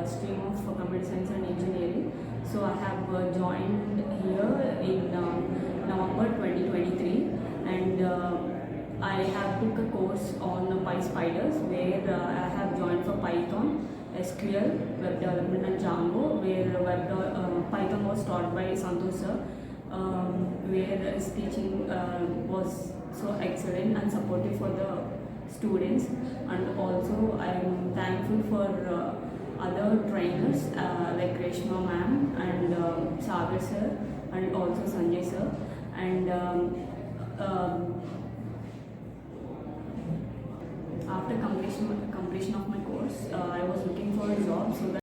stream of computer science and engineering. So I have joined here in November 2023, and I have took a course on Pyspiders where I have joined for Python, SQL, web development and Django, where Python was taught by Santosh sir, where his teaching was so excellent and supportive for the students. And also I am thankful for other trainers like Reshma ma'am and Sagar sir and also Sanjay sir. And after completion of my course, I was looking for a job so that